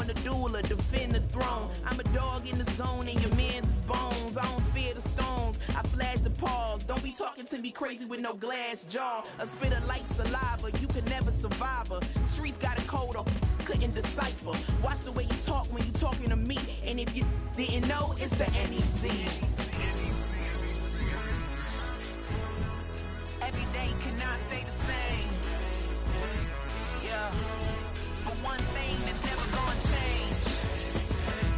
born a doula, defend the throne. I'm a dog in the zone and your man's is bones. I don't fear the stones, I flash the paws. Don't be talking to me crazy with no glass jaw. A spit of light saliva, you can never survive her. Streets got a code up, couldn't decipher. Watch the way you talk when you talking to me. And if you didn't know, it's the NEC. Every day cannot stay the same. Yeah. But one thing that's never gonna change.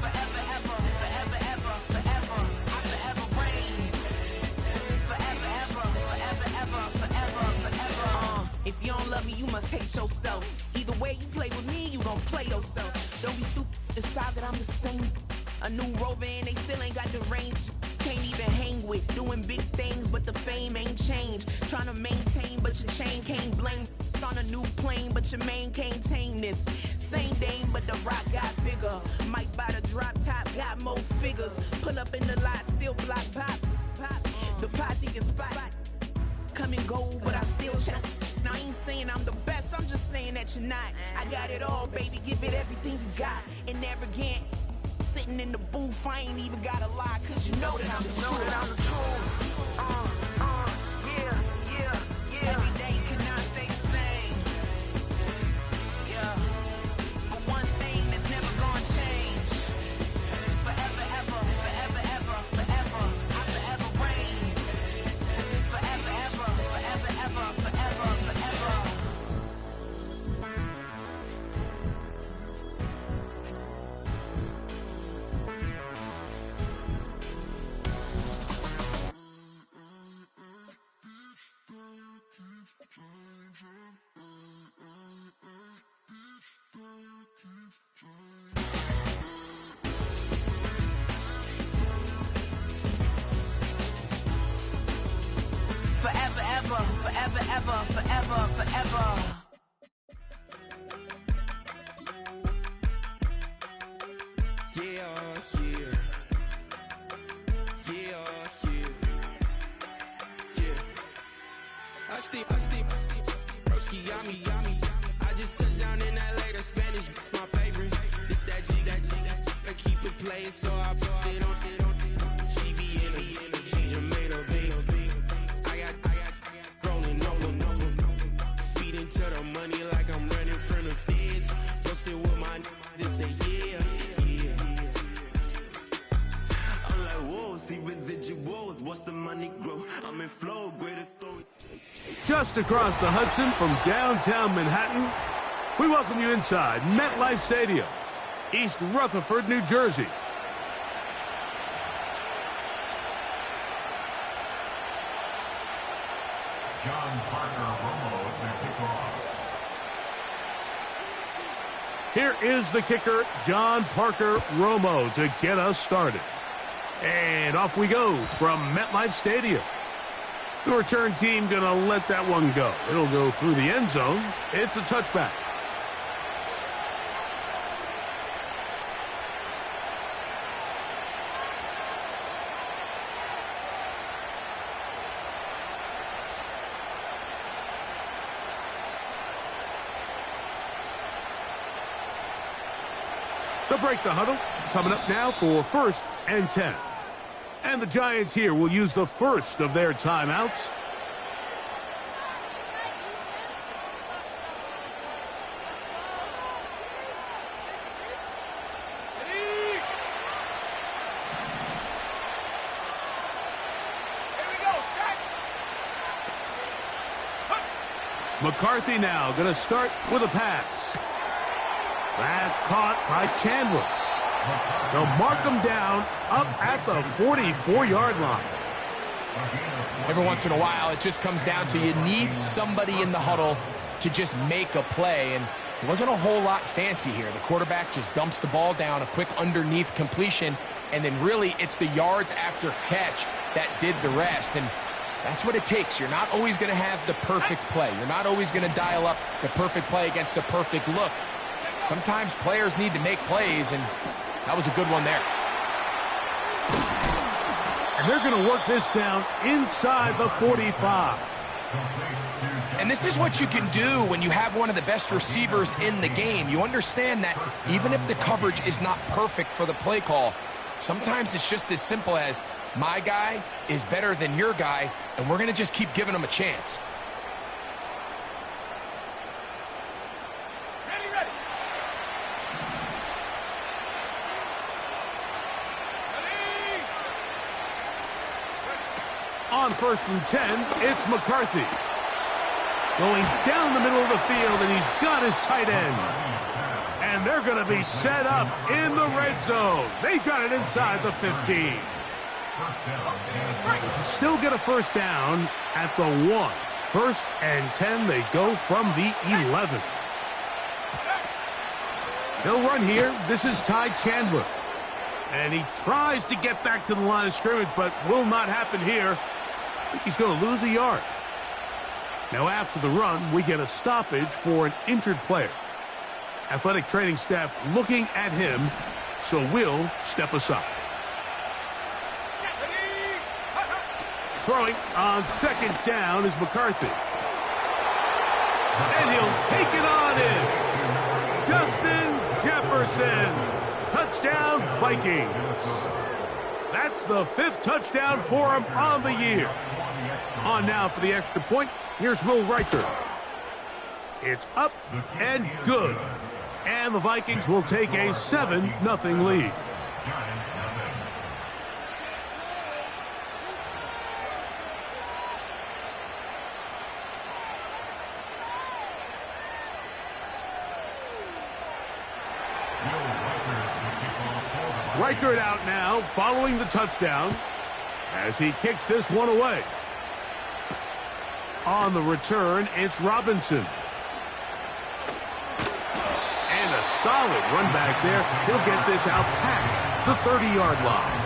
Forever, ever, forever, ever, forever. I forever reign. Forever, ever, forever, ever, forever, forever. If you don't love me, you must hate yourself. Either way you play with me, you gon' play yourself. Don't be stupid, decide that I'm the same. A new rover and they still ain't got the range. Can't even hang with, doing big things, but the fame ain't changed. Trying to maintain, but your chain can't blame. On a new plane, but your main can't tame this. Same dame, but the rock got bigger. Might buy the drop top, got more figures. Pull up in the lot, still block pop, pop. The posse can spot. Come and go, but I still check. Now I ain't saying I'm the best, I'm just saying that you're not. I got it all, baby, give it everything you got. And arrogant, sitting in the booth, I ain't even gotta lie, cause you know that I'm the truth. Yeah, yeah, yeah. Every day cannot stay the same. Yeah. But one thing that's never gonna change. Forever, ever, forever, ever, forever. I forever reign. Forever, ever, forever, ever, forever, forever. Forever, ever, forever, ever, forever, forever. I stay, broski, yummy. I just touched down in LA, the Spanish, my favorite. This that G, I keep it playing, so I put it on. She be in a, she just made a big. I got rolling over, speeding to the money like I'm running from the feds. Posted with my they say yeah. I'm like, whoa, see residuals, watch the money grow. I'm in flow, greatest story. Just across the Hudson from downtown Manhattan, we welcome you inside MetLife Stadium, East Rutherford, New Jersey. John Parker Romo to kick off. Here is the kicker, John Parker Romo, to get us started. And off we go from MetLife Stadium. The return team going to let that one go. It'll go through the end zone. It's a touchback. They'll break the huddle. Coming up now for 1st and 10. And the Giants here will use the first of their timeouts. McCarthy now going to start with a pass. That's caught by Chandler. They'll mark him down up at the 44-yard line. Every once in a while, it just comes down to you need somebody in the huddle to just make a play, and it wasn't a whole lot fancy here. The quarterback just dumps the ball down, a quick underneath completion, and then really it's the yards after catch that did the rest, and that's what it takes. You're not always going to have the perfect play. You're not always going to dial up the perfect play against the perfect look. Sometimes players need to make plays, and that was a good one there. And they're going to work this down inside the 45. And this is what you can do when you have one of the best receivers in the game. You understand that even if the coverage is not perfect for the play call, sometimes it's just as simple as my guy is better than your guy, and we're going to just keep giving him a chance. Ready. On 1st and 10, it's McCarthy. Going down the middle of the field, and he's got his tight end. And they're going to be set up in the red zone. They've got it inside the 15. They can still get a first down at the 1. 1st and 10, they go from the 11. He'll run here. This is Ty Chandler. And he tries to get back to the line of scrimmage, but will not happen here. I think he's going to lose a yard. Now after the run, we get a stoppage for an injured player. Athletic training staff looking at him, so we'll step aside. Throwing on 2nd down is McCarthy. And he'll take it on in. Justin Jefferson. Touchdown, Vikings. That's the 5th touchdown for him on the year. On now for the extra point. Here's Will Riker. It's up and good. And the Vikings will take a 7-0 lead. Riker out now, following the touchdown, as he kicks this one away. On the return, it's Robinson. And a solid run back there. He'll get this out past the 30-yard line.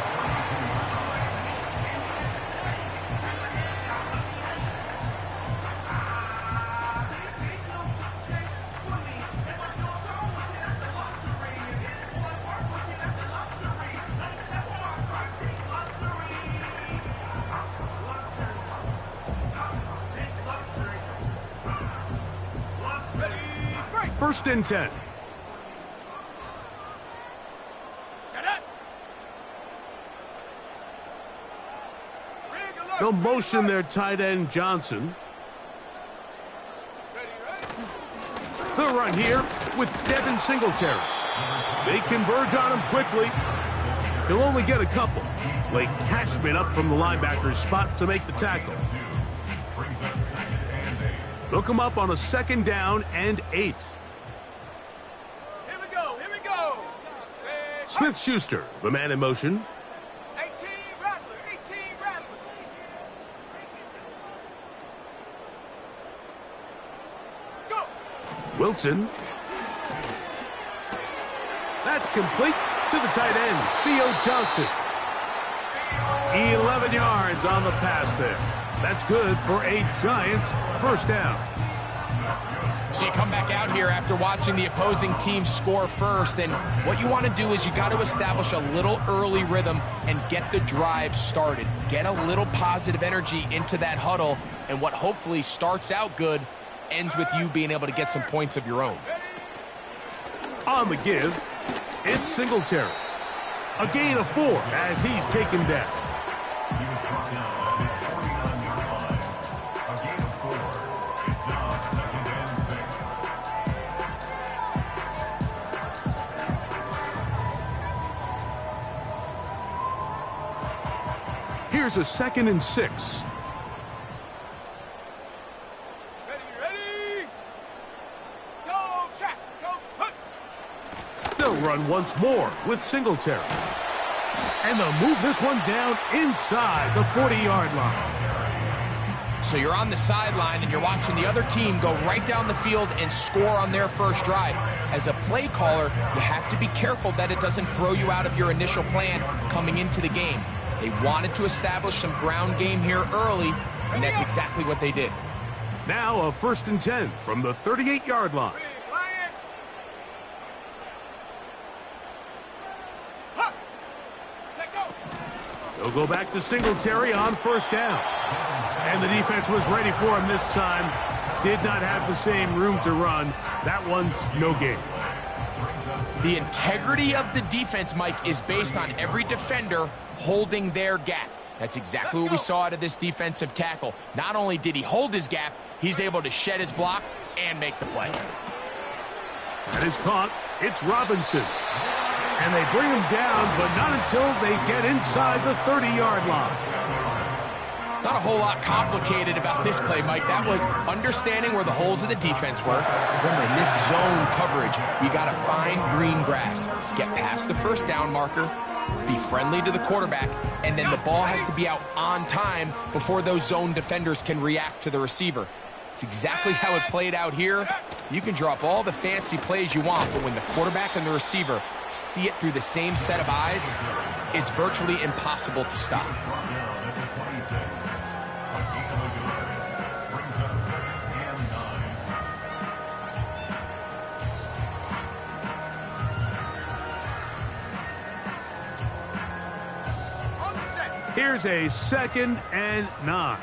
First and 10. They'll motion their tight end Johnson. The run here with Devin Singletary. They converge on him quickly. He'll only get a couple. Blake Cashman up from the linebacker's spot to make the tackle. They'll come up on a 2nd down and 8. Smith-Schuster, the man in motion. 18 Rattler. Go. Wilson. That's complete to the tight end, Theo Johnson. 11 yards on the pass there. That's good for a Giants first down. So you come back out here after watching the opposing team score first, and what you want to do is you got to establish a little early rhythm and get the drive started. Get a little positive energy into that huddle, and what hopefully starts out good ends with you being able to get some points of your own. On the give, it's Singletary. A gain of 4 as he's taken down. Here's a 2nd and 6. Ready. Go, check. Go, put. They'll run once more with Singletary. And they'll move this one down inside the 40-yard line. So you're on the sideline and you're watching the other team go right down the field and score on their first drive. As a play caller, you have to be careful that it doesn't throw you out of your initial plan coming into the game. They wanted to establish some ground game here early, and that's exactly what they did. Now a 1st and 10 from the 38-yard line. They'll go back to Singletary on 1st down. And the defense was ready for him this time. did not have the same room to run. That one's no gain. The integrity of the defense, Mike, is based on every defender holding their gap. That's exactly what we saw out of this defensive tackle. Not only did he hold his gap, he's able to shed his block and make the play. That is caught. It's Robinson. And they bring him down, but not until they get inside the 30-yard line. Not a whole lot complicated about this play, Mike. That was understanding where the holes of the defense were. Remember, in this zone coverage, you got to find green grass. Get past the first down marker, be friendly to the quarterback, and then the ball has to be out on time before those zone defenders can react to the receiver. It's exactly how it played out here. You can drop all the fancy plays you want, but when the quarterback and the receiver see it through the same set of eyes, it's virtually impossible to stop. Here's a 2nd and 9.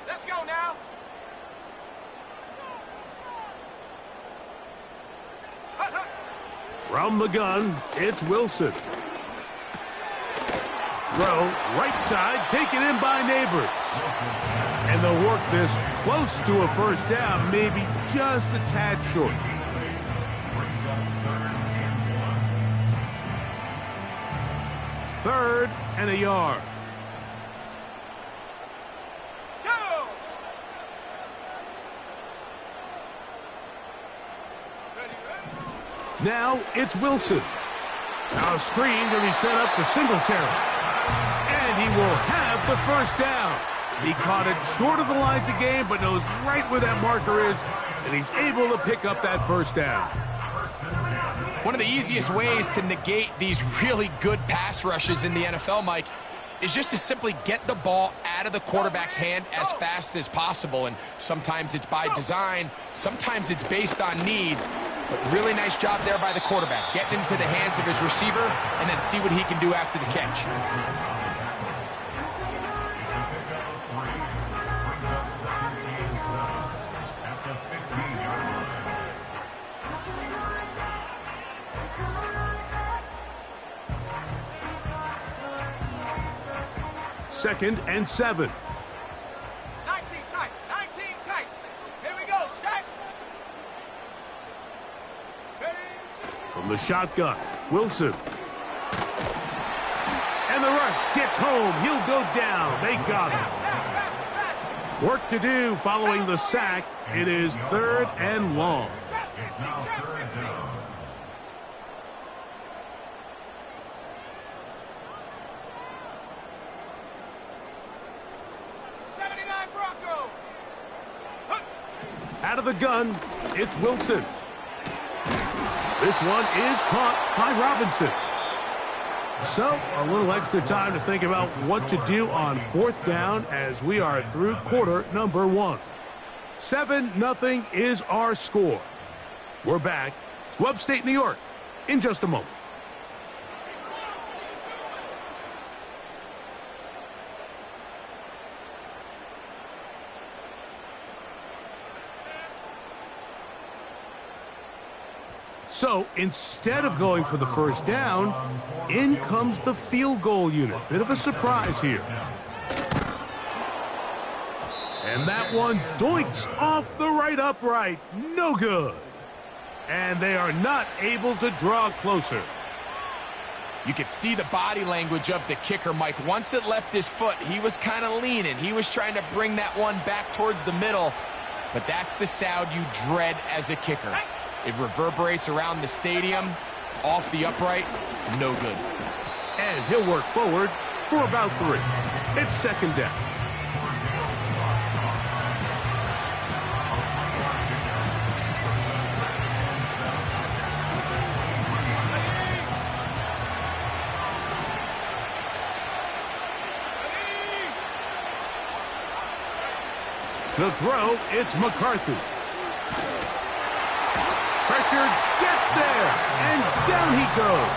Let's go now. From the gun, it's Wilson. Throw, right side, taken in by Neighbors. And they'll work this close to a first down, maybe just a tad short. Third and a yard. Go! Now it's Wilson. Now a screen to be set up for Singletary. And he will have the first down. He caught it short of the line to gain, but knows right where that marker is, and he's able to pick up that first down. One of the easiest ways to negate these really good pass rushes in the NFL, Mike, is just to simply get the ball out of the quarterback's hand as fast as possible. And sometimes it's by design, sometimes it's based on need. But really nice job there by the quarterback. Getting into the hands of his receiver and then see what he can do after the catch. Second and 7. 19 tight. 19 tight. Here we go. Set. From the shotgun, Wilson. And the rush gets home. He'll go down. They got him. Work to do following the sack. It is 3rd and long. It's now 3rd down. Out of the gun, it's Wilson. This one is caught by Robinson. So, a little extra time to think about what to do on 4th down as we are through quarter number 1. 7-0 is our score. We're back to upstate New York in just a moment. So, instead of going for the first down, in comes the field goal unit. Bit of a surprise here. And that one doinks off the right upright. No good. And they are not able to draw closer. You could see the body language of the kicker, Mike. Once it left his foot, he was kind of leaning. He was trying to bring that one back towards the middle. But that's the sound you dread as a kicker. It reverberates around the stadium, off the upright, no good. And he'll work forward for about 3. It's 2nd down. To throw, it's McCarthy. Pressure gets there, and down he goes.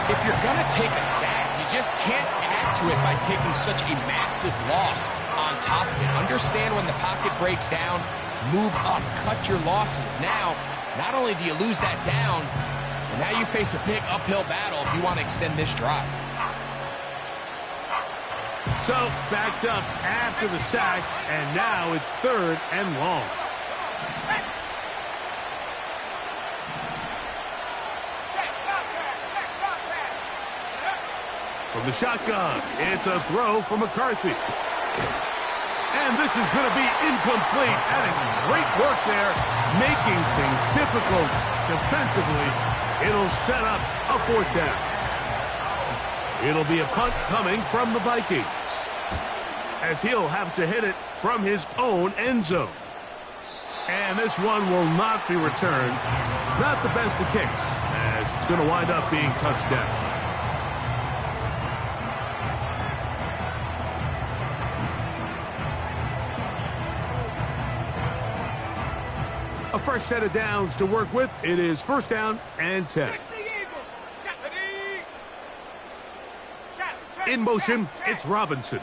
If you're going to take a sack, you just can't add to it by taking such a massive loss on top of it. Understand when the pocket breaks down, move up, cut your losses. Now, not only do you lose that down, but now you face a big uphill battle if you want to extend this drive. So, backed up after the sack, and now it's 3rd and long. From the shotgun, it's a throw for McCarthy. And this is going to be incomplete. That is great work there, making things difficult defensively. It'll set up a 4th down. It'll be a punt coming from the Vikings, as he'll have to hit it from his own end zone. And this one will not be returned. Not the best of kicks, as it's going to wind up being touchdown. A fresh set of downs to work with. It is 1st down and 10. In motion, it's Robinson.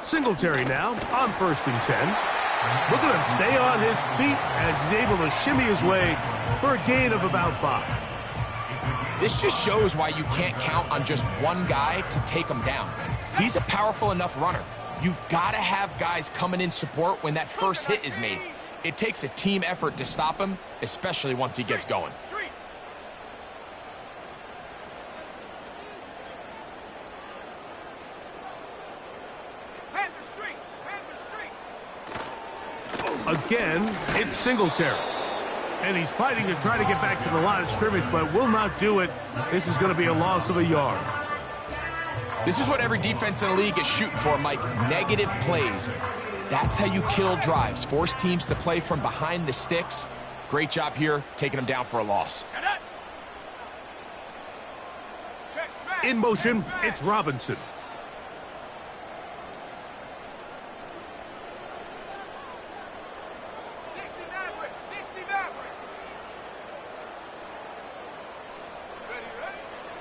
Singletary now on 1st and 10. Look at him stay on his feet as he's able to shimmy his way for a gain of about 5. This just shows why you can't count on just one guy to take him down. He's a powerful enough runner. You gotta have guys coming in support when that first hit is made. It takes a team effort to stop him, especially once he gets going. Again, it's Singletary. And he's fighting to try to get back to the line of scrimmage, but will not do it. This is going to be a loss of a yard. This is what every defense in the league is shooting for, Mike. Negative plays. That's how you kill drives. Force teams to play from behind the sticks. Great job here, taking them down for a loss. In motion, it's Robinson.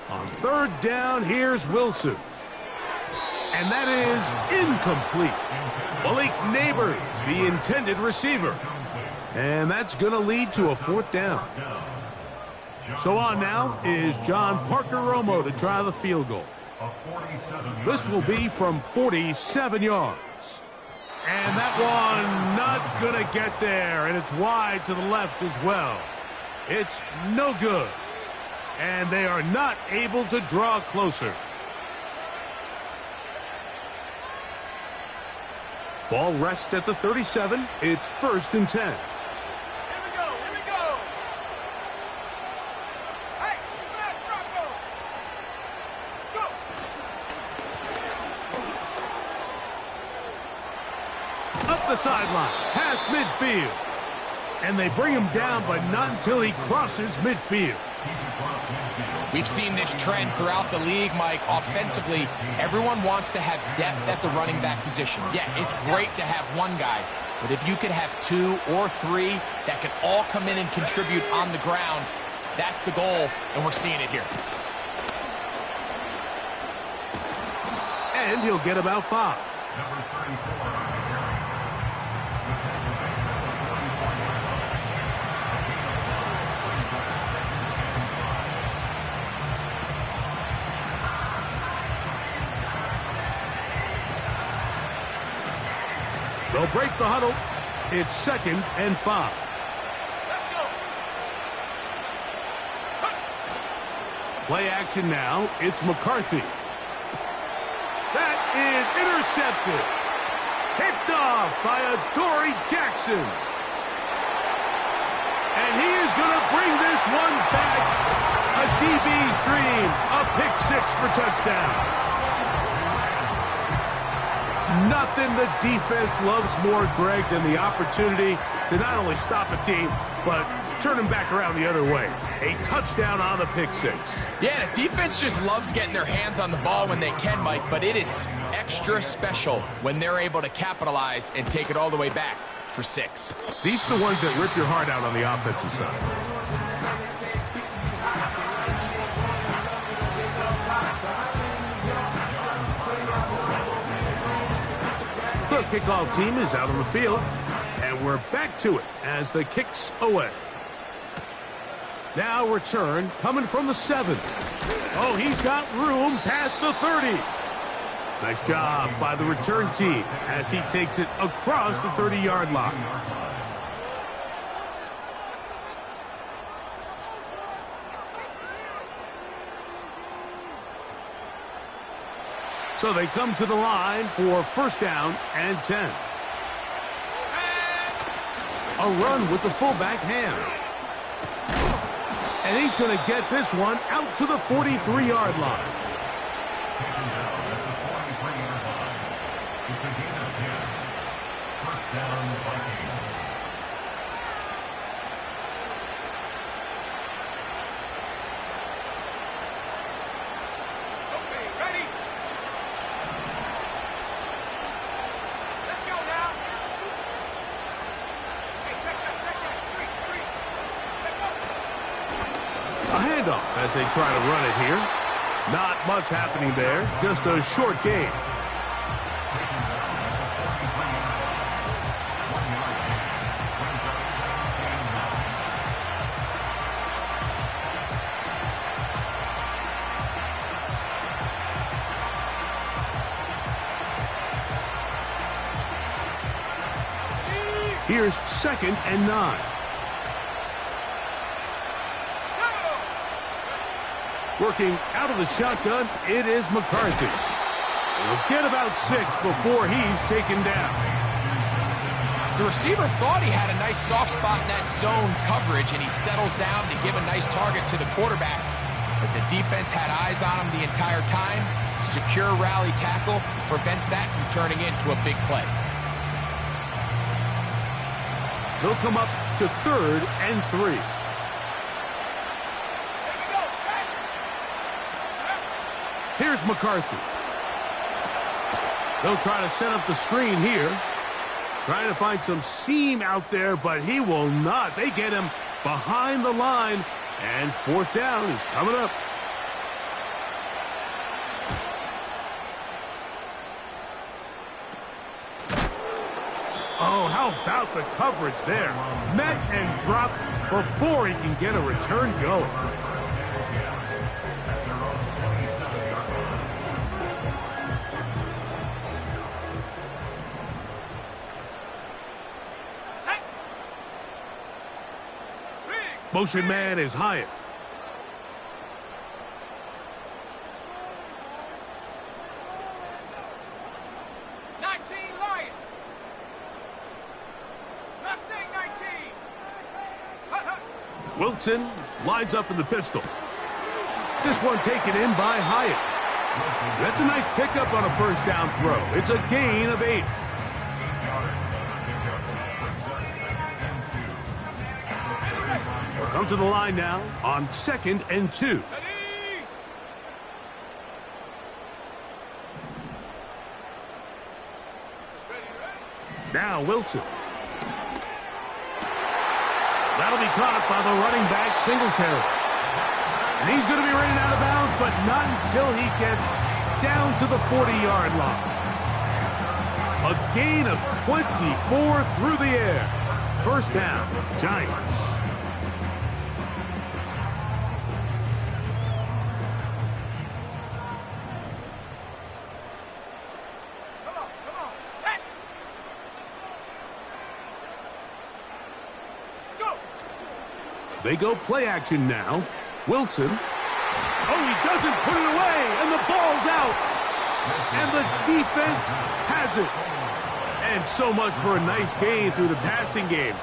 On 3rd down, here's Wilson. And that is incomplete. Malik Neighbors, the intended receiver. And that's going to lead to a 4th down. So on now is John Parker Romo to try the field goal. This will be from 47 yards. And that one not going to get there. And it's wide to the left as well. It's no good. And they are not able to draw closer. Ball rests at the 37. It's 1st and 10. Here we go, here we go. Hey, smash Bronco. Go. Up the sideline, past midfield. And they bring him down, but not until he crosses midfield. We've seen this trend throughout the league, Mike. Offensively, everyone wants to have depth at the running back position. Yeah, it's great to have one guy, but if you could have 2 or 3 that can all come in and contribute on the ground, that's the goal, and we're seeing it here. And he'll get about 5. Number 34. They'll break the huddle. It's 2nd and 5. Let's go. Play action now. It's McCarthy. That is intercepted. Picked off by Adoree Jackson. And he is going to bring this one back. A DB's dream. A pick 6 for touchdown. Nothing the defense loves more, Greg, than the opportunity to not only stop a team, but turn them back around the other way. A touchdown on the pick 6. Yeah, the defense just loves getting their hands on the ball when they can, Mike, but it is extra special when they're able to capitalize and take it all the way back for 6. These are the ones that rip your heart out on the offensive side. The kickoff team is out on the field, and we're back to it as the kick's away. Now return coming from the 7. Oh, he's got room past the 30. Nice job by the return team as he takes it across the 30-yard line. So they come to the line for first down and 10. A run with the fullback hand. And he's going to get this one out to the 43-yard line. It's a gain of 10. First down, Vikings. Okay, ready? Let's go now. Hey, check that. Street. Check up. A handoff as they try to run it here. Not much happening there, just a short gain. Here's 2nd and 9. Working out of the shotgun, it is McCarthy. He'll get about 6 before he's taken down. The receiver thought he had a nice soft spot in that zone coverage, and he settles down to give a nice target to the quarterback. But the defense had eyes on him the entire time. Secure rally tackle prevents that from turning into a big play. They'll come up to 3rd and 3. Here's McCarthy. They'll try to set up the screen here. Trying to find some seam out there, but he will not. They get him behind the line, and 4th down is coming up. Oh, how about the coverage there? Met and dropped before he can get a return going. Motion man is Hyatt. Wilson lines up in the pistol. This one taken in by Hyatt. That's a nice pickup on a first down throw. It's a gain of 8. We'll come to the line now on 2nd and 2. Now Wilson. That'll be caught by the running back, Singletary. And he's going to be running out of bounds, but not until he gets down to the 40-yard line. A gain of 24 through the air. First down, Giants. They go play action now. Wilson. Oh, he doesn't put it away, and the ball's out. And the defense has it. And so much for a nice gain through the passing game.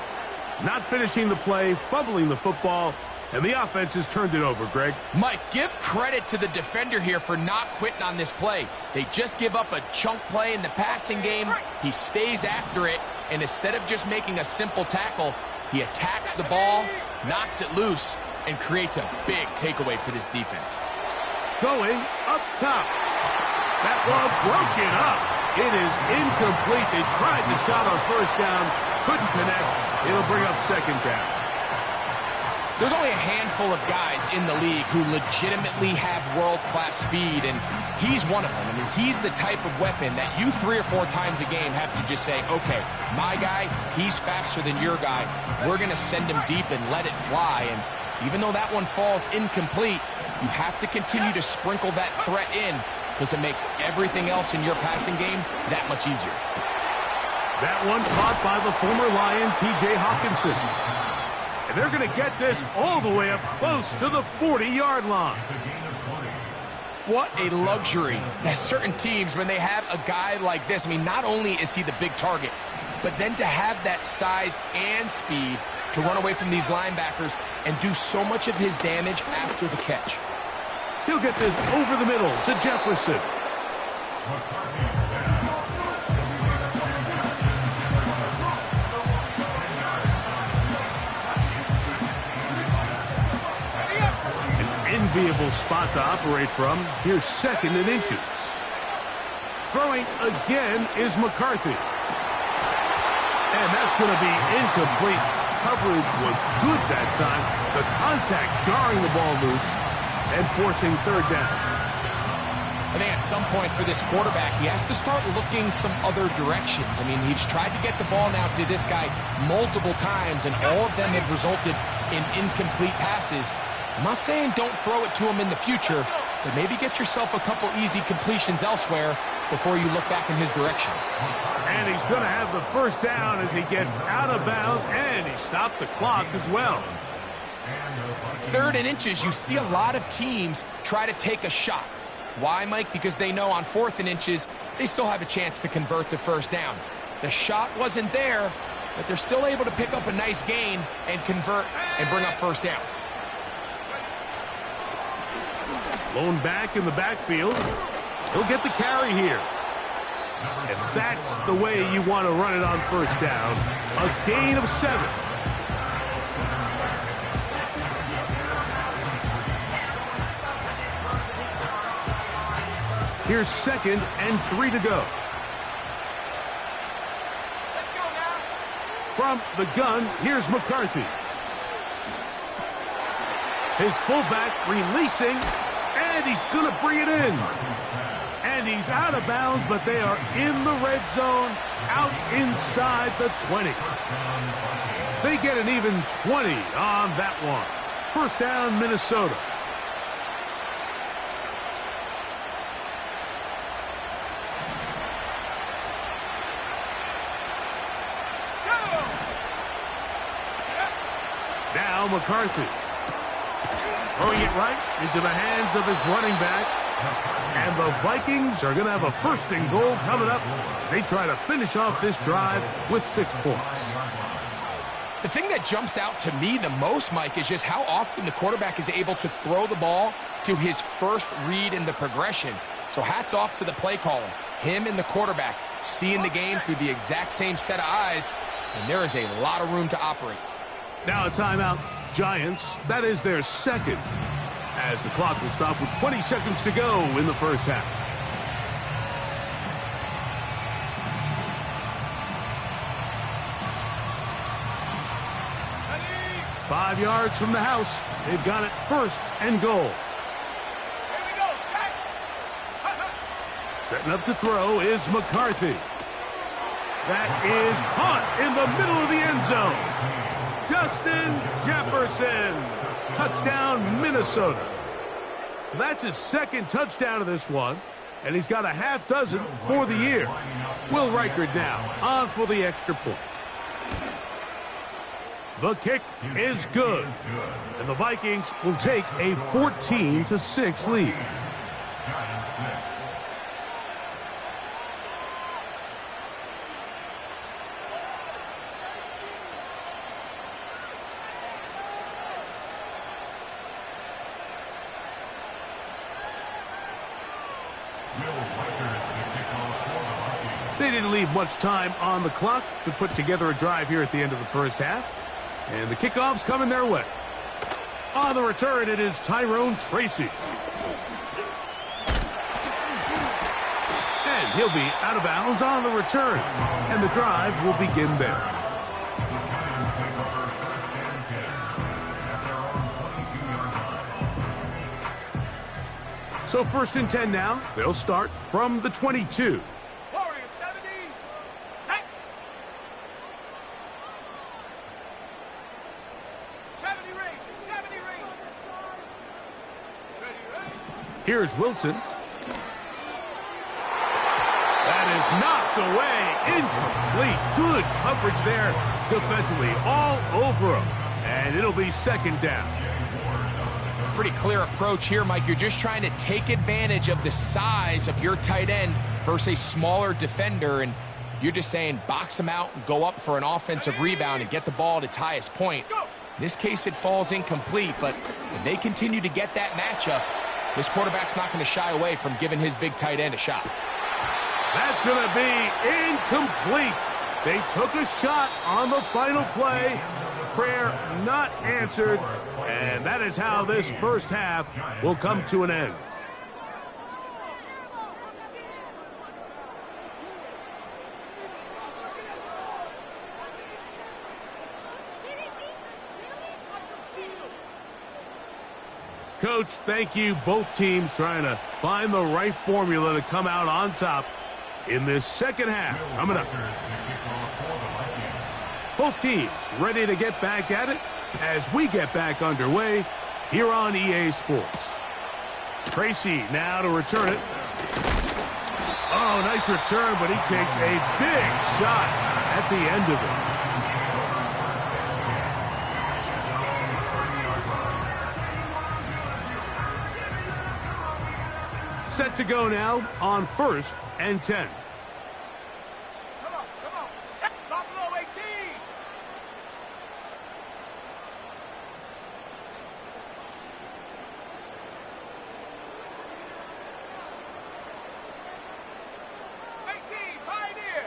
Not finishing the play, fumbling the football, and the offense has turned it over, Greg. Mike, give credit to the defender here for not quitting on this play. They just give up a chunk play in the passing game. He stays after it, and instead of just making a simple tackle, he attacks the ball, knocks it loose, and creates a big takeaway for this defense. Going up top. That one broken up. It is incomplete. They tried the shot on first down, Couldn't connect. It'll bring up second down. There's only a handful of guys in the league who legitimately have world-class speed, and he's one of them. I mean, he's the type of weapon that you 3 or 4 times a game have to just say, okay, my guy, he's faster than your guy. We're going to send him deep and let it fly. And even though that one falls incomplete, you have to continue to sprinkle that threat in because it makes everything else in your passing game that much easier. That one caught by the former Lion, T.J. Hawkinson. And they're going to get this all the way up close to the 40-yard line. What a luxury that certain teams, when they have a guy like this, I mean, not only is he the big target, but then to have that size and speed to run away from these linebackers and do so much of his damage after the catch. He'll get this over the middle to Jefferson. Enviable spot to operate from. Here's 2nd and inches. Throwing again is McCarthy. And that's going to be incomplete. Coverage was good that time. The contact jarring the ball loose and forcing 3rd down. I think at some point for this quarterback, he has to start looking some other directions. I mean, he's tried to get the ball now to this guy multiple times, and all of them have resulted in incomplete passes. I'm not saying don't throw it to him in the future, but maybe get yourself a couple easy completions elsewhere before you look back in his direction. And he's going to have the 1st down as he gets out of bounds, and he stopped the clock as well. 3rd and inches, you see a lot of teams try to take a shot. Why, Mike? Because they know on 4th and inches, they still have a chance to convert the 1st down. The shot wasn't there, but they're still able to pick up a nice gain and convert and bring up 1st down. Blown back in the backfield. He'll get the carry here. And that's the way you want to run it on 1st down. A gain of 7. Here's 2nd and 3 to go. Let's go now. From the gun, here's McCarthy. His fullback releasing, and he's going to bring it in. And he's out of bounds, but they are in the red zone, out inside the 20. They get an even 20 on that one. 1st down, Minnesota. Now McCarthy. Throwing it right into the hands of his running back. And the Vikings are going to have a 1st and goal coming up as they try to finish off this drive with 6 points. The thing that jumps out to me the most, Mike, is just how often the quarterback is able to throw the ball to his first read in the progression. So hats off to the play caller. Him and the quarterback seeing the game through the exact same set of eyes, and there is a lot of room to operate. Now a timeout. Giants, that is their 2nd, as the clock will stop with 20 seconds to go in the 1st half. Ready? 5 yards from the house. They've got it 1st and goal. Here we go. Set. Setting up to throw is McCarthy. That is caught in the middle of the end zone. Justin Jefferson. Touchdown, Minnesota. So that's his 2nd touchdown of this one, and he's got a half dozen for the year. Will Reichard now on for the extra point. The kick is good, and the Vikings will take a 14-6 lead. They didn't leave much time on the clock to put together a drive here at the end of the 1st half. And the kickoff's coming their way. On the return, it is Tyrone Tracy. And he'll be out of bounds on the return. And the drive will begin there. So 1st and 10 now. They'll start from the 22. Warrior 70. Set. 70 range. 70 range. Ready, ready. Here's Wilson. That is knocked away. Incomplete. Good coverage there defensively. All over him. And it'll be 2nd down. Pretty clear approach here, Mike. You're just trying to take advantage of the size of your tight end versus a smaller defender, and you're just saying box him out and go up for an offensive rebound and get the ball at its highest point. In this case, it falls incomplete, but if they continue to get that matchup, this quarterback's not going to shy away from giving his big tight end a shot. That's going to be incomplete. They took a shot on the final play. Prayer not answered. And that is how this first half will come to an end. Coach, thank you. Both teams trying to find the right formula to come out on top in this second half. Coming up. Both teams ready to get back at it as we get back underway here on EA Sports. Tracy now to return it. Oh, nice return, but he takes a big shot at the end of it. Set to go now on 1st and 10. Come on. Set. Buffalo 18. Pioneer.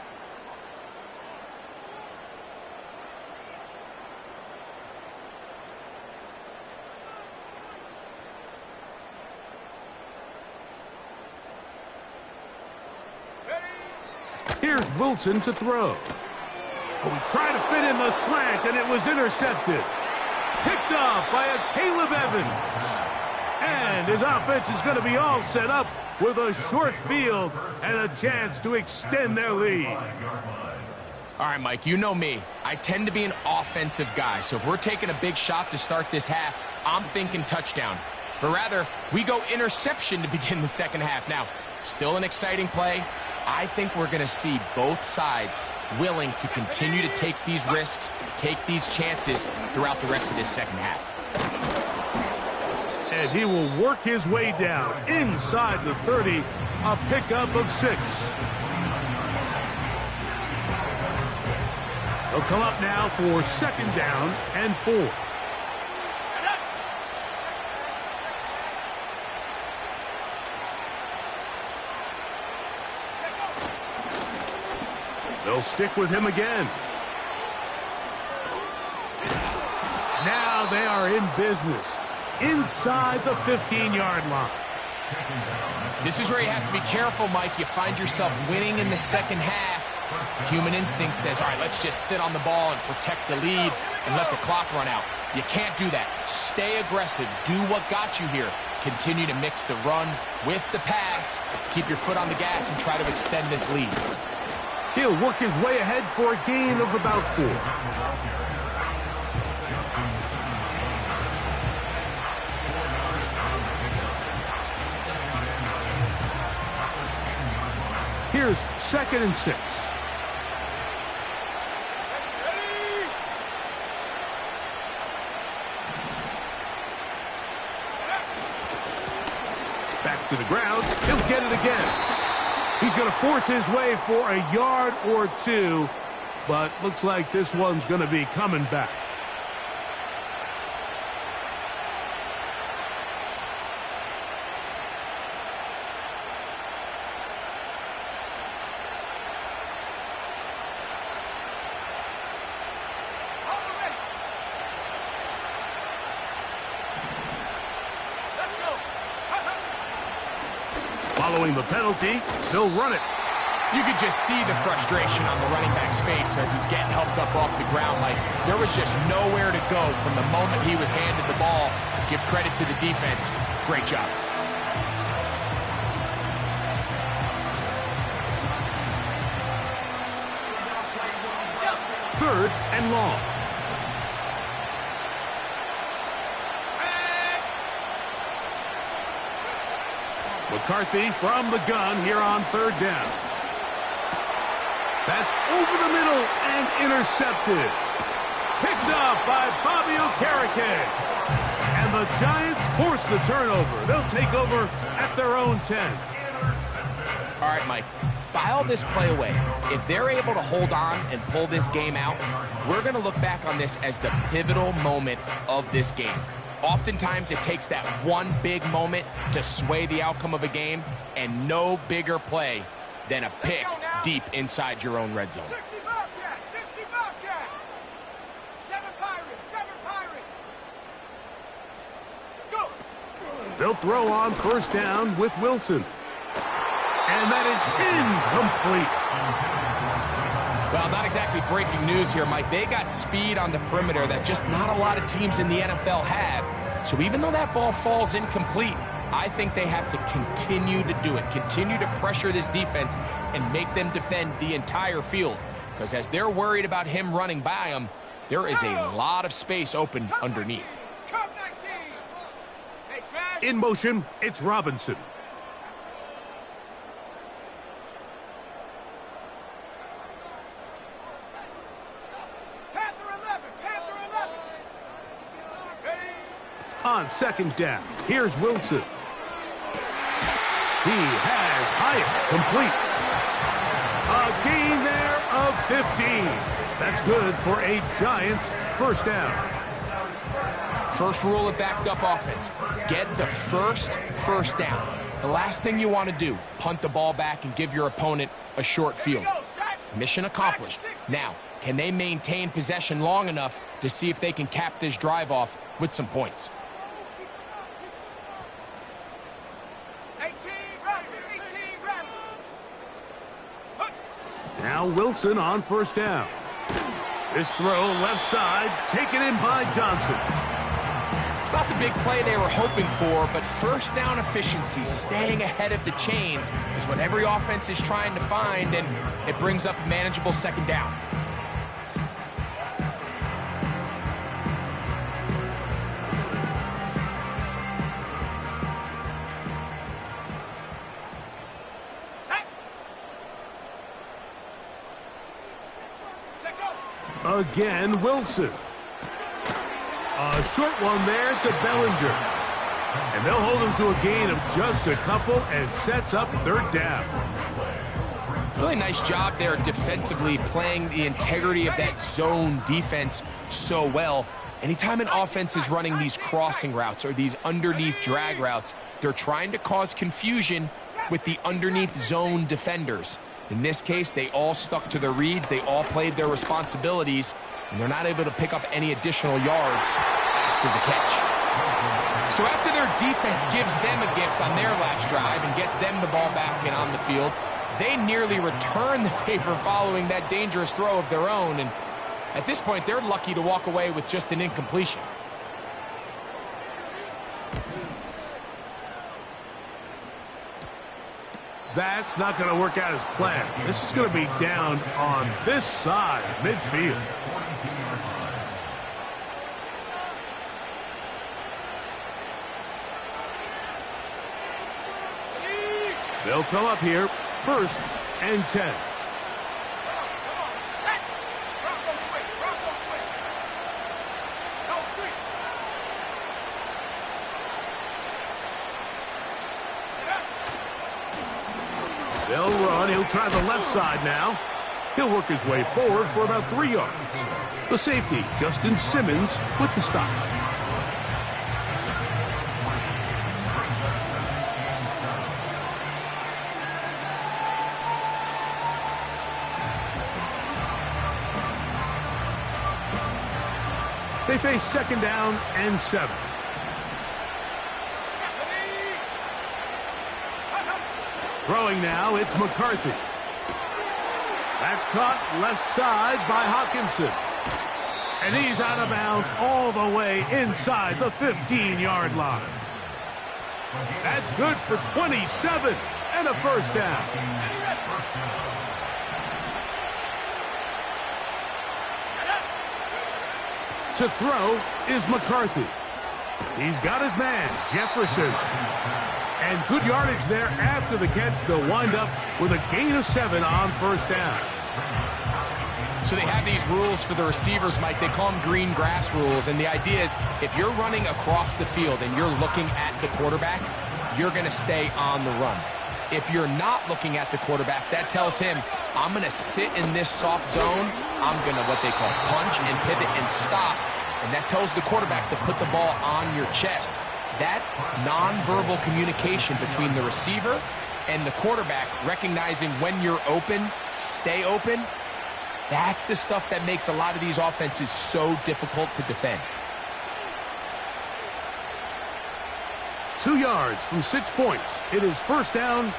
Here's Wilson to throw. Oh, he tried to fit in the slant, and it was intercepted. Picked off by a Caleb Evans. And his offense is going to be all set up with a short field and a chance to extend their lead. All right, Mike, you know me. I tend to be an offensive guy, so if we're taking a big shot to start this half, I'm thinking touchdown. But rather, we go interception to begin the second half. Now, still an exciting play. I think we're going to see both sides willing to continue to take these risks, take these chances throughout the rest of this second half. And he will work his way down inside the 30, a pickup of 6. He'll come up now for 2nd down and 4. They'll stick with him again. Now they are in business inside the 15-yard line. This is where you have to be careful, Mike. You find yourself winning in the second half. Human instinct says, all right, let's just sit on the ball and protect the lead and let the clock run out. You can't do that. Stay aggressive. Do what got you here. Continue to mix the run with the pass. Keep your foot on the gas and try to extend this lead. He'll work his way ahead for a gain of about 4. Here's 2nd and 6. Back to the ground. He'll get it again. He's going to force his way for a yard or 2, but looks like this one's going to be coming back. Following the penalty, they'll run it. You could just see the frustration on the running back's face as he's getting helped up off the ground. Like, there was just nowhere to go from the moment he was handed the ball. Give credit to the defense. Great job. 3rd and long. McCarthy from the gun here on 3rd down. That's over the middle and intercepted. Picked up by Bobby Okereke. And the Giants force the turnover. They'll take over at their own 10. All right, Mike, file this play away. If they're able to hold on and pull this game out, we're going to look back on this as the pivotal moment of this game. Oftentimes, it takes that one big moment to sway the outcome of a game, and no bigger play than a pick deep inside your own red zone. 60 Bobcat, 60 Bobcat. 7 Pirates, 7 Pirates. Go. They'll throw on 1st down with Wilson. And that is incomplete. Well, not exactly breaking news here, Mike. They got speed on the perimeter that just not a lot of teams in the NFL have. So even though that ball falls incomplete, I think they have to continue to do it, continue to pressure this defense and make them defend the entire field. Because as they're worried about him running by them, there is a lot of space open underneath. Cup 19. Hey, smash. In motion, it's Robinson. Panther 11, Panther 11. Ready? On 2nd down, here's Wilson. He has Hyatt complete. A gain there of 15. That's good for a Giants 1st down. First rule of backed up offense, get the first down. The last thing you want to do, punt the ball back and give your opponent a short field. Mission accomplished. Now, can they maintain possession long enough to see if they can cap this drive off with some points? 18 ready, 18 ready. Now Wilson on 1st down. This throw left side, taken in by Johnson. It's not the big play they were hoping for, but 1st down efficiency, staying ahead of the chains, is what every offense is trying to find, and it brings up a manageable 2nd down. Set. Take go. Again, Wilson. A short one there to Bellinger. And they'll hold him to a gain of just a couple and sets up 3rd down. Really nice job there defensively, playing the integrity of that zone defense so well. Anytime an offense is running these crossing routes or these underneath drag routes, they're trying to cause confusion with the underneath zone defenders. In this case, they all stuck to their reads, they all played their responsibilities, and they're not able to pick up any additional yards after the catch. So after their defense gives them a gift on their last drive and gets them the ball back and on the field, they nearly return the favor following that dangerous throw of their own, and at this point, they're lucky to walk away with just an incompletion. That's not going to work out as planned. This is going to be down on this side of midfield. They'll come up here, 1st and 10. Set. Bronco swing, Bronco swing. No swing. They'll run. He'll try the left side now. He'll work his way forward for about 3 yards. The safety, Justin Simmons, with the stop. They face 2nd down and 7. Throwing now, it's McCarthy. That's caught left side by Hawkinson. And he's out of bounds all the way inside the 15-yard line. That's good for 27 and a 1st down. To throw is McCarthy. He's got his man, Jefferson. And good yardage there after the catch. They'll wind up with a gain of 7 on first down. So they have these rules for the receivers, Mike. They call them green grass rules. And the idea is if you're running across the field and you're looking at the quarterback, you're going to stay on the run. If you're not looking at the quarterback, that tells him, I'm going to sit in this soft zone. I'm going to what they call punch and pivot and stop. And that tells the quarterback to put the ball on your chest. That nonverbal communication between the receiver and the quarterback, recognizing when you're open, stay open, that's the stuff that makes a lot of these offenses so difficult to defend. 2 yards from 6 points. It is first down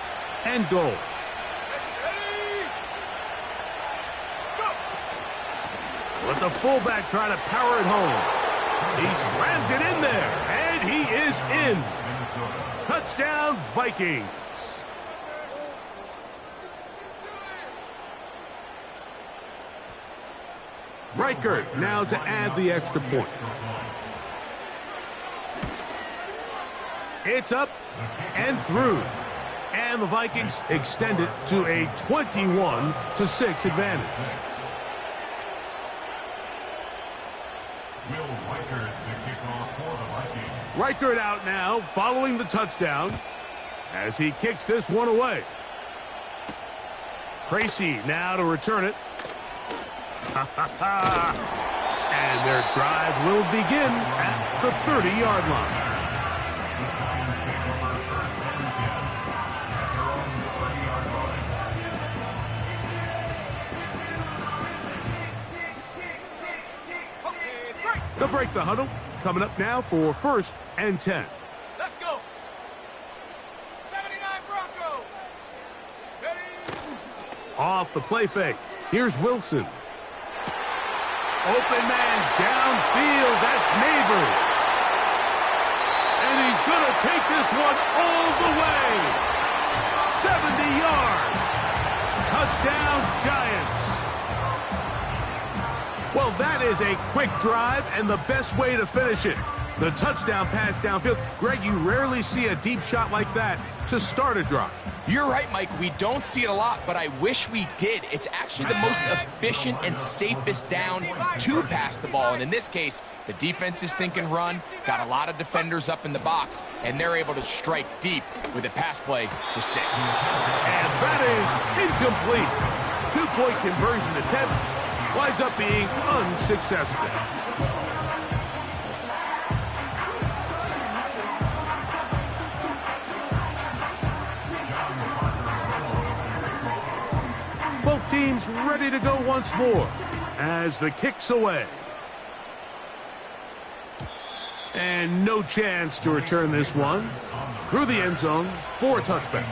and goal. Let the fullback try to power it home. He slams it in there, and he is in. Touchdown, Vikings. Reichert now to add the extra point. It's up and through. And the Vikings extend it to a 21-6 advantage. Reichert out now following the touchdown as he kicks this one away. Tracy now to return it. And their drive will begin at the 30-yard line. They'll break the huddle. Coming up now for first and 10. Let's go. 79 Bronco. Ready? Off the play fake. Here's Wilson. Open man downfield. That's Neighbors. And he's going to take this one all the way. 70 yards. Touchdown, Giants. Well, that is a quick drive and the best way to finish it. The touchdown pass downfield. Greg, you rarely see a deep shot like that to start a drive. You're right, Mike. We don't see it a lot, but I wish we did. It's actually the most efficient and safest down to pass the ball. And in this case, the defense is thinking run, got a lot of defenders up in the box, and they're able to strike deep with a pass play for 6. And that is incomplete. 2-point conversion attempt winds up being unsuccessful. Both teams ready to go once more as the kick's away. And no chance to return this one through the end zone for a touchback.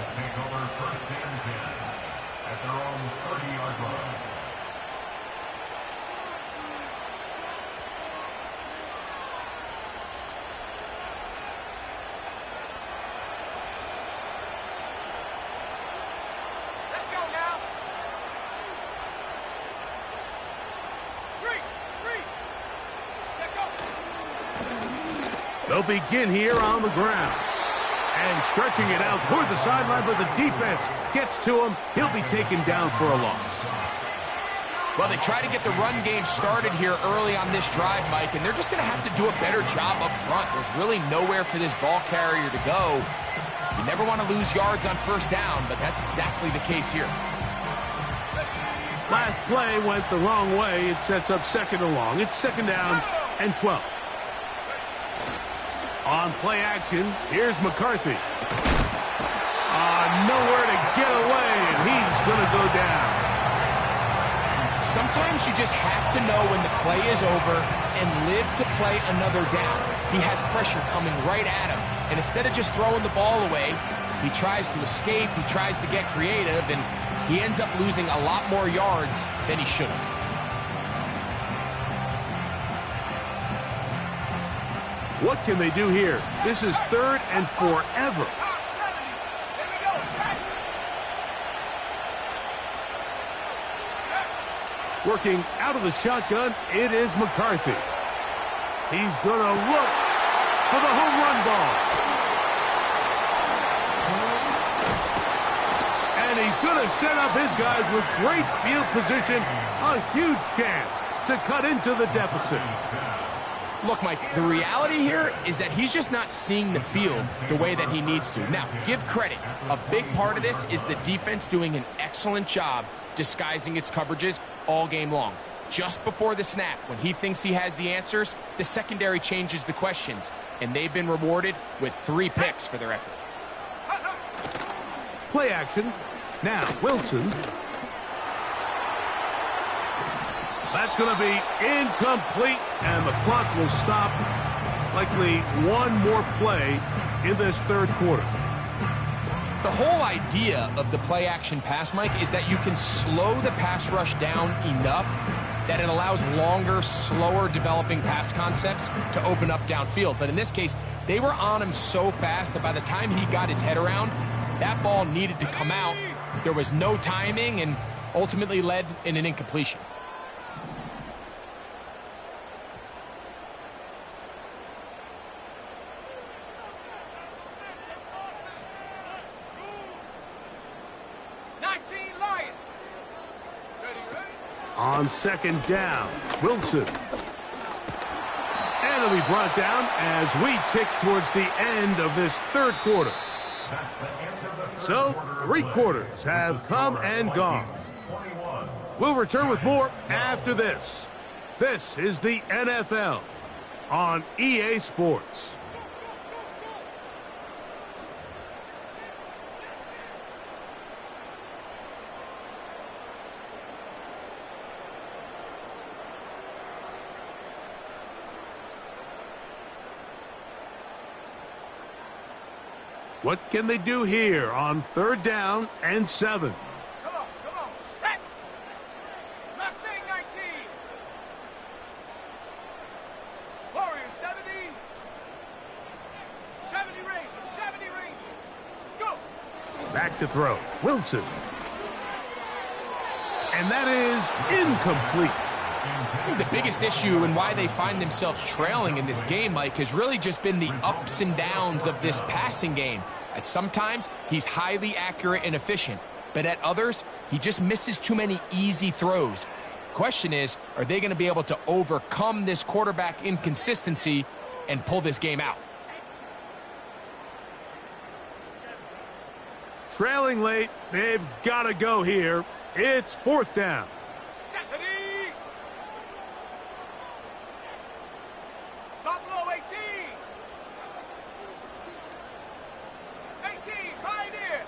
They'll begin here on the ground. And stretching it out toward the sideline, but the defense gets to him. He'll be taken down for a loss. Well, they try to get the run game started here early on this drive, Mike, and they're just going to have to do a better job up front. There's really nowhere for this ball carrier to go. You never want to lose yards on first down, but that's exactly the case here. Last play went the wrong way. It sets up second and long. It's second down and 12. On play action, here's McCarthy. Nowhere to get away, and he's going to go down. Sometimes you just have to know when the play is over and live to play another down. He has pressure coming right at him, and instead of just throwing the ball away, he tries to escape, he tries to get creative, and he ends up losing a lot more yards than he should have. What can they do here? This is third and forever. Working out of the shotgun, it is McCarthy. He's going to look for the home run ball. And he's going to set up his guys with great field position. A huge chance to cut into the deficit. Look, Mike, the reality here is that he's just not seeing the field the way that he needs to. Now, give credit. A big part of this is the defense doing an excellent job disguising its coverages all game long. Just before the snap, when he thinks he has the answers, the secondary changes the questions, and they've been rewarded with 3 picks for their effort. Play action. Now, Wilson. That's going to be incomplete, and the clock will stop. Likely one more play in this third quarter. The whole idea of the play-action pass, Mike, is that you can slow the pass rush down enough that it allows longer, slower developing pass concepts to open up downfield. But in this case, they were on him so fast that by the time he got his head around, that ball needed to come out. There was no timing and ultimately led in an incompletion. On second down, Wilson. And it'll be brought down as we tick towards the end of this third quarter. So, 3 quarters have come and gone. We'll return with more after this. This is the NFL on EA Sports. What can they do here on third down and 7? Come on, set! Mustang 19! Warrior 70! 70 Ranger! Go! Back to throw. Wilson. And that is incomplete. I think the biggest issue and why they find themselves trailing in this game, Mike, has really just been the ups and downs of this passing game. At sometimes, he's highly accurate and efficient, but at others, he just misses too many easy throws. Question is, are they going to be able to overcome this quarterback inconsistency and pull this game out? Trailing late, they've got to go here. It's fourth down. Buffalo 18! 18, Pioneer!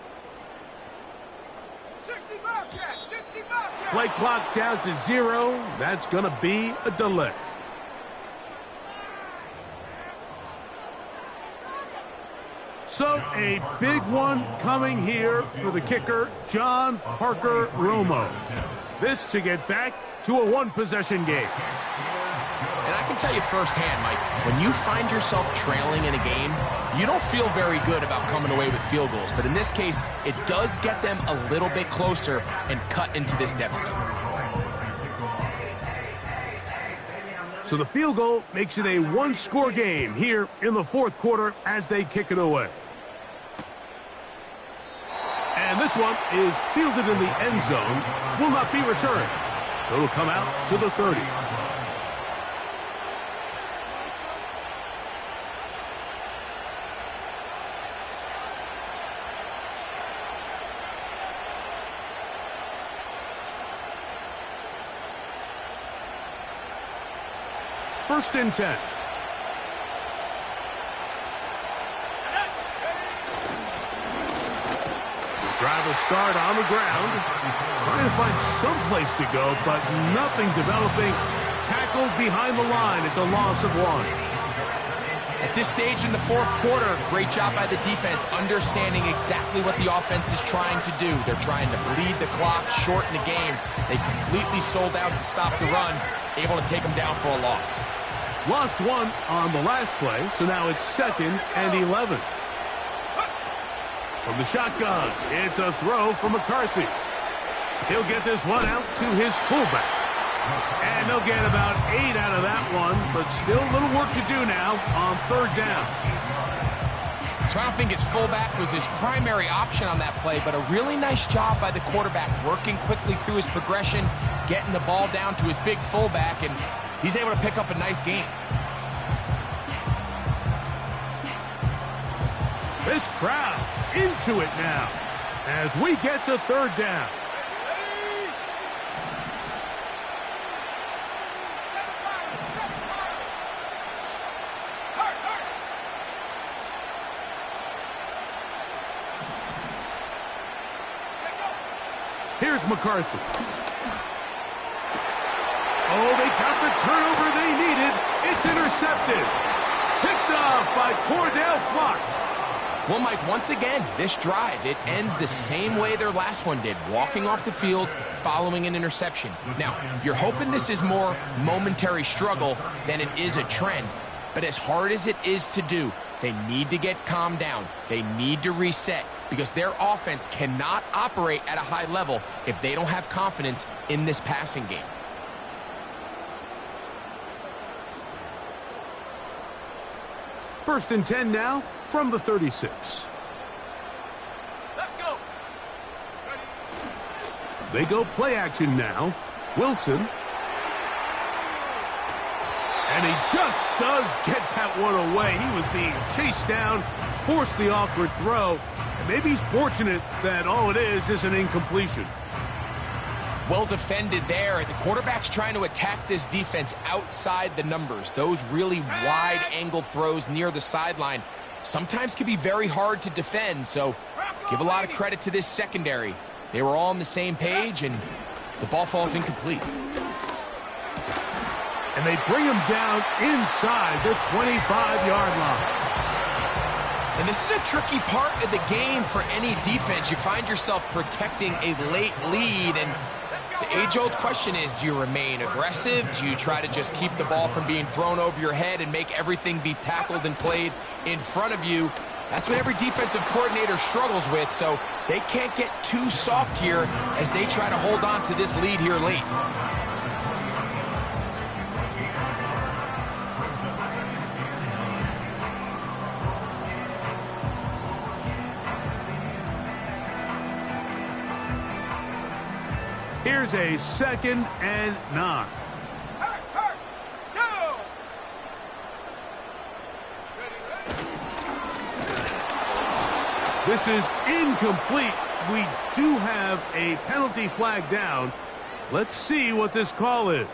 60 Bobcat! 60 Bobcat! Play clock down to 0. That's going to be a delay. So a big one coming here for the kicker, John Parker Romo. This to get back to a one-possession game. And I can tell you firsthand, Mike, when you find yourself trailing in a game, you don't feel very good about coming away with field goals. But in this case, it does get them a little bit closer and cut into this deficit. So the field goal makes it a one-score game here in the fourth quarter as they kick it away. And this one is fielded in the end zone, will not be returned. So it'll come out to the 30. First and 10. Drive will start on the ground. Trying to find some place to go, but nothing developing. Tackled behind the line. It's a loss of 1. At this stage in the fourth quarter, great job by the defense, understanding exactly what the offense is trying to do. They're trying to bleed the clock, shorten the game. They completely sold out to stop the run, able to take them down for a loss. Lost 1 on the last play, so now it's 2nd and 11. From the shotgun, it's a throw from McCarthy. He'll get this one out to his fullback. And they'll get about 8 out of that one, but still a little work to do now on third down. So I don't think his fullback was his primary option on that play, but a really nice job by the quarterback working quickly through his progression, getting the ball down to his big fullback, and he's able to pick up a nice gain. This crowd into it now as we get to third down. Here's McCarthy. Oh, they got the turnover they needed. It's intercepted. Picked off by Cordell Flock. Well, Mike, once again, this drive, it ends the same way their last one did, walking off the field following an interception. Now, you're hoping this is more momentary struggle than it is a trend, but as hard as it is to do, they need to get calmed down. They need to reset because their offense cannot operate at a high level if they don't have confidence in this passing game. First and 10 now from the 36. Let's go. They go play action now. Wilson. And he just does get that one away. He was being chased down, forced the awkward throw. And maybe he's fortunate that all it is an incompletion. Well defended there. The quarterback's trying to attack this defense outside the numbers. Those really wide angle throws near the sideline sometimes can be very hard to defend. So give a lot of credit to this secondary. They were all on the same page, and the ball falls incomplete. And they bring him down inside the 25-yard line. And this is a tricky part of the game for any defense. You find yourself protecting a late lead, and the age-old question is, do you remain aggressive? Do you try to just keep the ball from being thrown over your head and make everything be tackled and played in front of you? That's what every defensive coordinator struggles with, so they can't get too soft here as they try to hold on to this lead here late. Here's a 2nd and 9. Go. This is incomplete. We do have a penalty flag down. Let's see what this call is.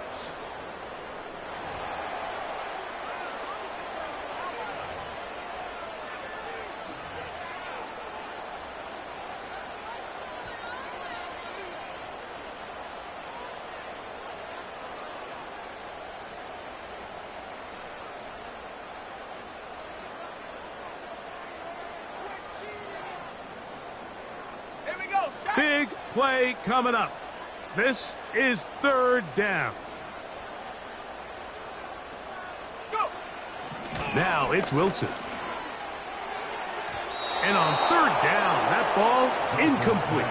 Big play coming up. This is 3rd down. Go. Now it's Wilson. And on 3rd down, that ball incomplete.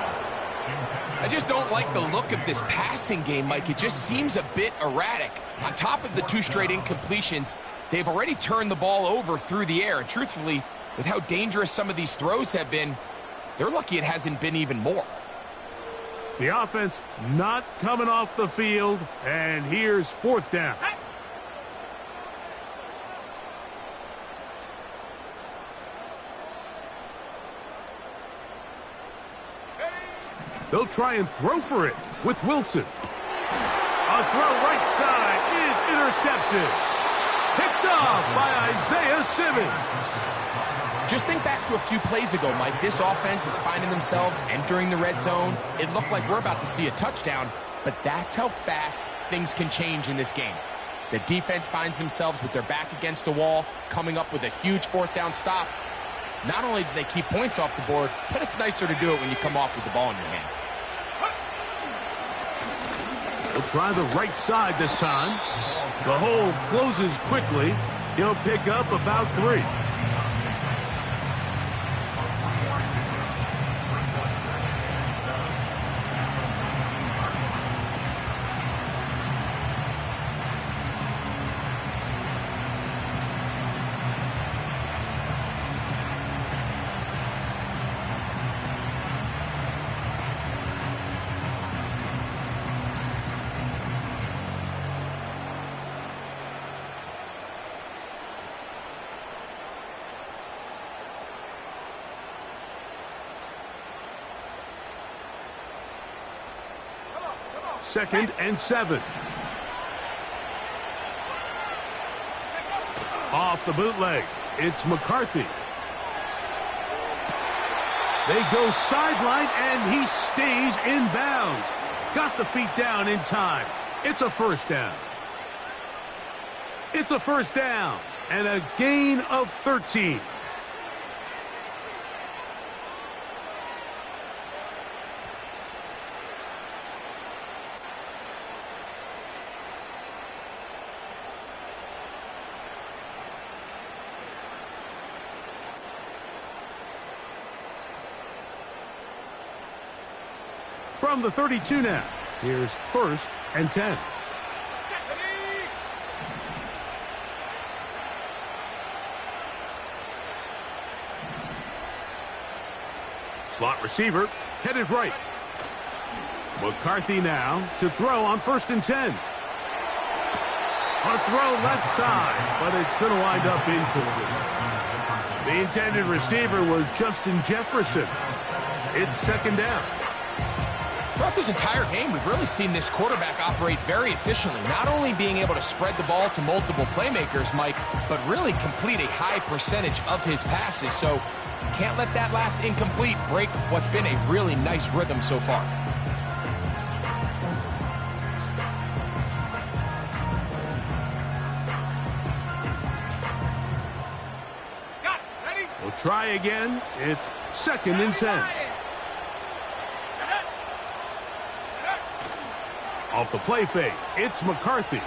I just don't like the look of this passing game, Mike. It just seems a bit erratic. On top of the 2 straight incompletions, they've already turned the ball over through the air. And truthfully, with how dangerous some of these throws have been, they're lucky it hasn't been even more. The offense not coming off the field, and here's 4th down. They'll try and throw for it with Wilson. A throw right side is intercepted. Picked off by Isaiah Simmons. Just think back to a few plays ago, Mike. This offense is finding themselves entering the red zone. It looked like we're about to see a touchdown, but that's how fast things can change in this game. The defense finds themselves with their back against the wall, coming up with a huge 4th down stop. Not only do they keep points off the board, but it's nicer to do it when you come off with the ball in your hand. He'll try the right side this time. The hole closes quickly. He'll pick up about 3. 2nd and 7. Off the bootleg, it's McCarthy. They go sideline, and he stays in bounds. Got the feet down in time. It's a first down. It's a first down and a gain of 13. From the 32 now, here's 1st and 10. Slot receiver, headed right. McCarthy now to throw on 1st and 10. A throw left side, but it's going to wind up incomplete. The intended receiver was Justin Jefferson. It's 2nd down. Throughout this entire game, we've really seen this quarterback operate very efficiently, not only being able to spread the ball to multiple playmakers, Mike, but really complete a high percentage of his passes. So can't let that last incomplete break what's been a really nice rhythm so far. Got it. Ready? We'll try again. It's 2nd and 10. Off the play fake, it's McCarthy.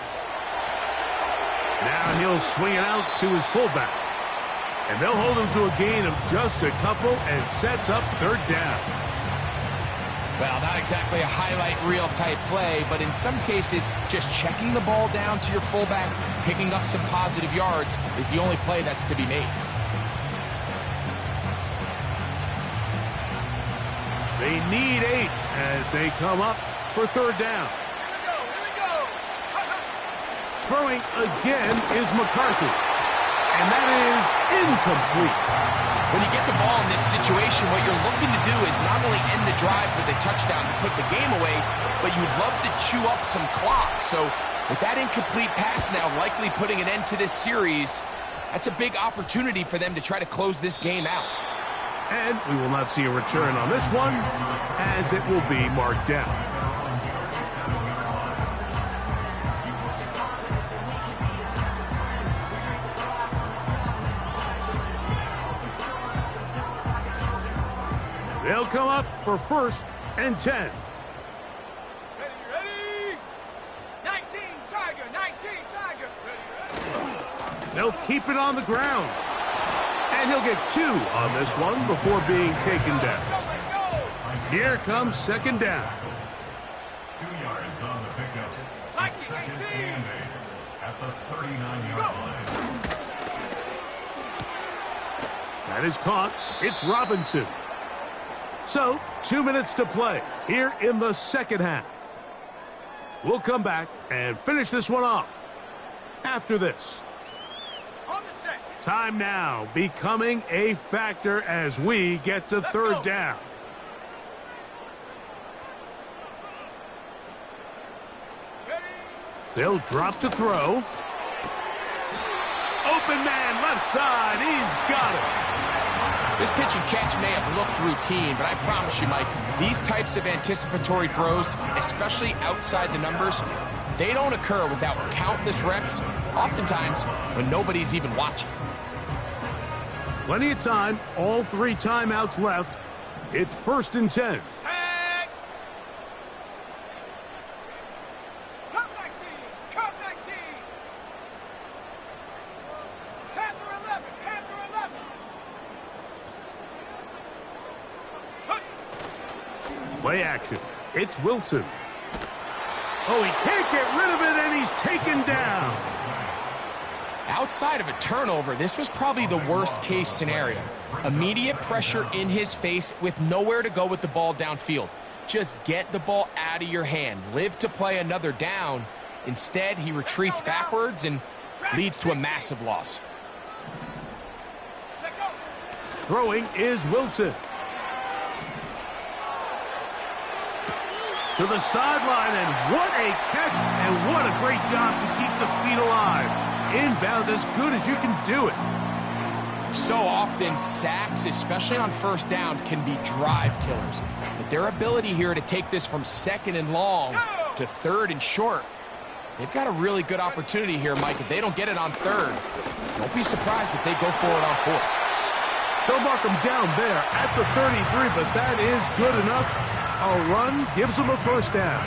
Now he'll swing it out to his fullback. And they'll hold him to a gain of just a couple and sets up 3rd down. Well, not exactly a highlight reel type play, but in some cases, just checking the ball down to your fullback, picking up some positive yards is the only play that's to be made. They need 8 as they come up for 3rd down. Throwing again is McCarthy. And that is incomplete. When you get the ball in this situation, what you're looking to do is not only end the drive with a touchdown to put the game away, but you'd love to chew up some clock. So with that incomplete pass now likely putting an end to this series, that's a big opportunity for them to try to close this game out. And we will not see a return on this one, as it will be marked down. They'll come up for 1st and 10. Ready, ready? 19 Tiger, 19 Tiger. Ready. They'll keep it on the ground. And he'll get 2 on this one before being taken down. Let's go. Here comes 2nd down. 2 yards on the pickup. 19, 2nd 18. and 8 at the 39-yard line. That is caught. It's Robinson. So, 2 minutes to play here in the 2nd half. We'll come back and finish this one off after this. On the set. Time now becoming a factor as we get to 3rd down. Ready. They'll drop to throw. Open man left side. He's got it. This pitch and catch may have looked routine, but I promise you, Mike, these types of anticipatory throws, especially outside the numbers, they don't occur without countless reps, oftentimes when nobody's even watching. Plenty of time. All 3 timeouts left. It's 1st and 10. Tag. Cut 19. Cut 19. Panther 11. Panther 11. Play action. It's Wilson. Oh, he can't get rid of it, and he's taken down. Outside of a turnover, this was probably the worst-case scenario. Immediate pressure in his face with nowhere to go with the ball downfield. Just get the ball out of your hand. Live to play another down. Instead, he retreats backwards and leads to a massive loss. Throwing is Wilson. To the sideline, and what a catch, and what a great job to keep the feet alive. Inbounds as good as you can do it. So often, sacks, especially on first down, can be drive killers. But their ability here to take this from second and long to third and short, they've got a really good opportunity here, Mike. If they don't get it on third, don't be surprised if they go for it on fourth. They'll mark them down there at the 33, but that is good enough. A run gives them a first down.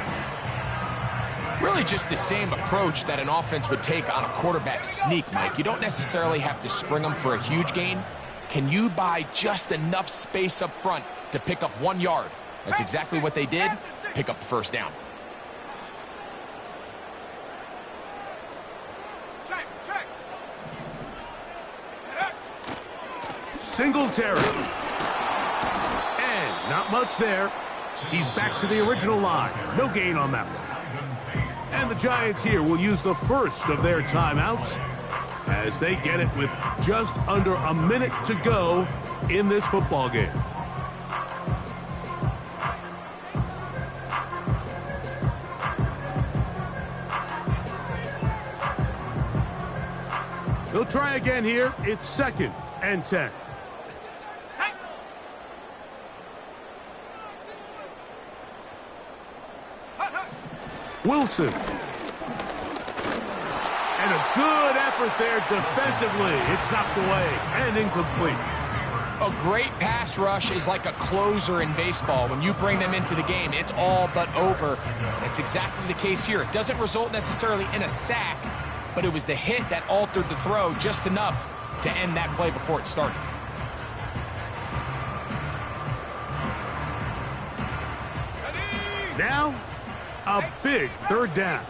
Really just the same approach that an offense would take on a quarterback sneak, Mike. You don't necessarily have to spring them for a huge gain. Can you buy just enough space up front to pick up 1 yard? That's exactly what they did. Pick up the first down. Singletary. And not much there. He's back to the original line. No gain on that one. And the Giants here will use the first of their timeouts as they get it with just under a minute to go in this football game. They'll try again here. It's 2nd and 10. Wilson. And a good effort there defensively. It's knocked away and incomplete. A great pass rush is like a closer in baseball. When you bring them into the game, it's all but over. That's exactly the case here. It doesn't result necessarily in a sack, but it was the hit that altered the throw just enough to end that play before it started. Now, a big third down.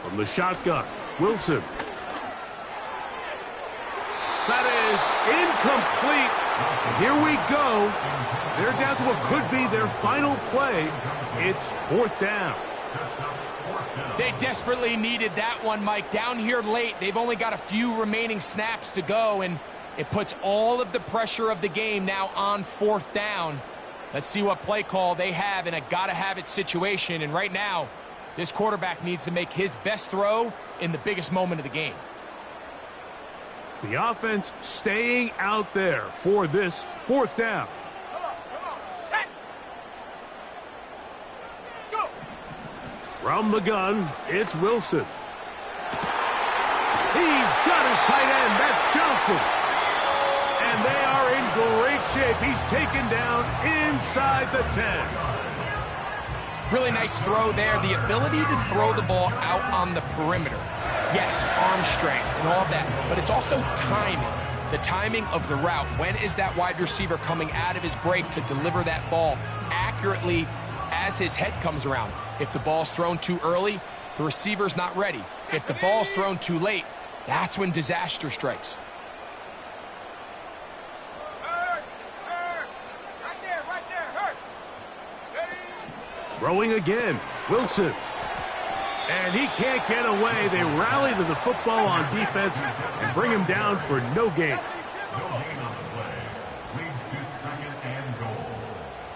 From the shotgun, Wilson. That is incomplete. Here we go. They're down to what could be their final play. It's 4th down. They desperately needed that one, Mike. Down here late, they've only got a few remaining snaps to go, and it puts all of the pressure of the game now on 4th down. Let's see what play call they have in a gotta-have-it situation. And right now, this quarterback needs to make his best throw in the biggest moment of the game. The offense staying out there for this 4th down. Set. Go. From the gun, it's Wilson. He's got his tight end. That's Johnson. And they are in great shape. He's taken down inside the 10. Really nice throw there. The ability to throw the ball out on the perimeter. Yes, arm strength and all that, but it's also timing. The timing of the route. When is that wide receiver coming out of his break to deliver that ball accurately as his head comes around? If the ball's thrown too early, the receiver's not ready. If the ball's thrown too late, that's when disaster strikes. Throwing again, Wilson. And he can't get away. They rally to the football on defense and bring him down for no gain. No gain on the play. Leads to 2nd and goal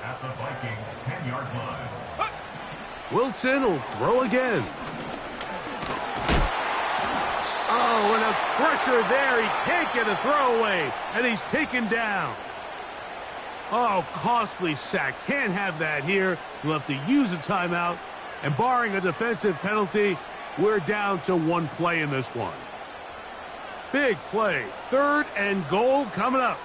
at the Vikings 10-yard line. Wilson will throw again. Oh, and a pressure there. He can't get a throwaway, and he's taken down. Oh, costly sack. Can't have that here. We'll have to use a timeout. And barring a defensive penalty, we're down to 1 play in this one. Big play. 3rd and goal coming up.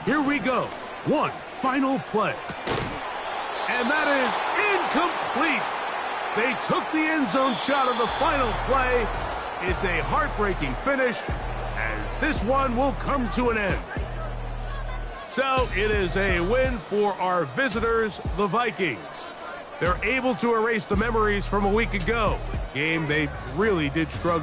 Here we go. 1 final play. And that is incomplete. They took the end zone shot on the final play. It's a heartbreaking finish, as this one will come to an end. So it is a win for our visitors, the Vikings. They're able to erase the memories from a week ago. Game they really did struggle.